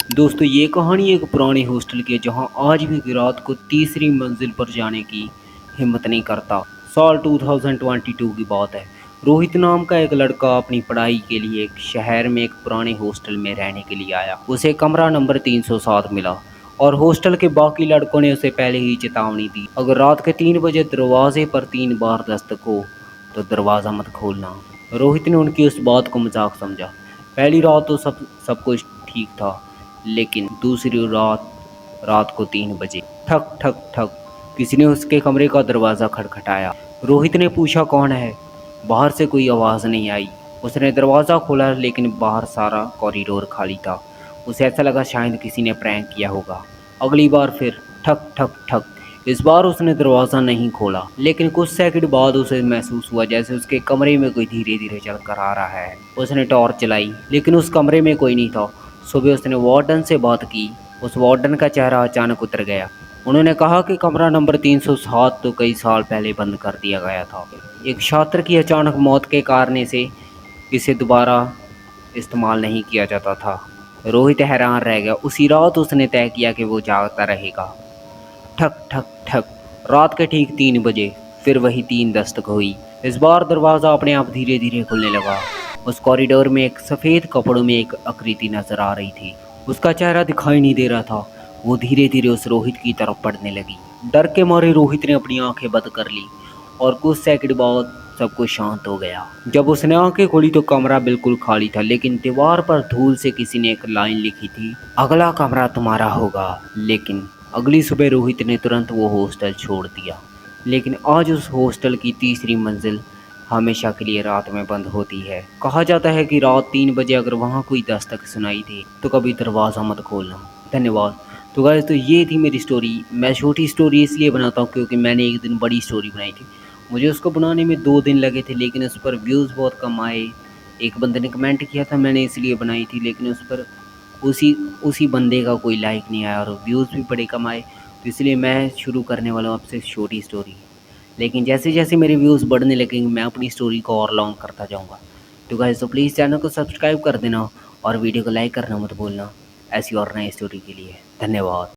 दोस्तों ये कहानी एक पुराने हॉस्टल की है जहां आज भी रात को तीसरी मंजिल पर जाने की हिम्मत नहीं करता। साल 2022 की बात है। रोहित नाम का एक लड़का अपनी पढ़ाई के लिए एक शहर में एक पुराने हॉस्टल में रहने के लिए आया। उसे कमरा नंबर 307 मिला और हॉस्टल के बाकी लड़कों ने उसे पहले ही चेतावनी दी, अगर रात के 3 बजे दरवाजे पर 3 बार दस्तक हो तो दरवाज़ा मत खोलना। रोहित ने उनकी उस बात को मजाक समझा। पहली रात तो सब कुछ ठीक था, लेकिन दूसरी रात रात को 3 बजे ठक ठक ठक किसी ने उसके कमरे का दरवाज़ा खटखटाया। रोहित ने पूछा कौन है। बाहर से कोई आवाज़ नहीं आई। उसने दरवाज़ा खोला लेकिन बाहर सारा कॉरिडोर खाली था। उसे ऐसा लगा शायद किसी ने प्रैंक किया होगा। अगली बार फिर ठक ठक ठक। इस बार उसने दरवाज़ा नहीं खोला, लेकिन कुछ सेकंड बाद उसे महसूस हुआ जैसे उसके कमरे में कोई धीरे धीरे चल कर आ रहा है। उसने टॉर्च चलाई लेकिन उस कमरे में कोई नहीं था। सुबह उसने वार्डन से बात की। उस वार्डन का चेहरा अचानक उतर गया। उन्होंने कहा कि कमरा नंबर 307 तो कई साल पहले बंद कर दिया गया था। एक छात्र की अचानक मौत के कारण से इसे दोबारा इस्तेमाल नहीं किया जाता था। रोहित हैरान रह गया। उसी रात उसने तय किया कि वो जागता रहेगा। ठक ठक ठक। रात के ठीक 3 बजे फिर वही 3 दस्तक हुई। इस बार दरवाज़ा अपने आप धीरे धीरे खुलने लगा। उस कॉरिडोर में एक सफ़ेद कपड़ों में एक आकृति नजर आ रही थी। उसका चेहरा दिखाई नहीं दे रहा था। वो धीरे धीरे उस रोहित की तरफ बढ़ने लगी। डर के मारे रोहित ने अपनी आंखें बंद कर ली और कुछ सेकंड बाद सब कुछ शांत हो गया। जब उसने आंखें खोली तो कमरा बिल्कुल खाली था, लेकिन दीवार पर धूल से किसी ने एक लाइन लिखी थी, अगला कमरा तुम्हारा होगा। लेकिन अगली सुबह रोहित ने तुरंत वो हॉस्टल छोड़ दिया। लेकिन आज उस हॉस्टल की तीसरी मंजिल हमेशा के लिए रात में बंद होती है। कहा जाता है कि रात 3 बजे अगर वहाँ कोई दस्तक सुनाई दे तो कभी दरवाज़ा मत खोलना। धन्यवाद। तो गाइस, तो ये थी मेरी स्टोरी। मैं छोटी स्टोरी इसलिए बनाता हूँ क्योंकि मैंने एक दिन बड़ी स्टोरी बनाई थी। मुझे उसको बनाने में 2 दिन लगे थे, लेकिन उस पर व्यूज़ बहुत कम आए। एक बंदे ने कमेंट किया था, मैंने इसलिए बनाई थी, लेकिन उस पर उसी उसी बंदे का कोई लाइक नहीं आया और व्यूज़ भी बड़े कम आए। तो इसलिए मैं शुरू करने वाला हूँ आपसे छोटी स्टोरी। लेकिन जैसे जैसे मेरे व्यूज़ बढ़ने लगेंगे मैं अपनी स्टोरी को और लॉन्ग करता जाऊँगा। तो गाइस, तो प्लीज़ चैनल को सब्सक्राइब कर देना और वीडियो को लाइक करना मत भूलना ऐसी और नई स्टोरी के लिए। धन्यवाद।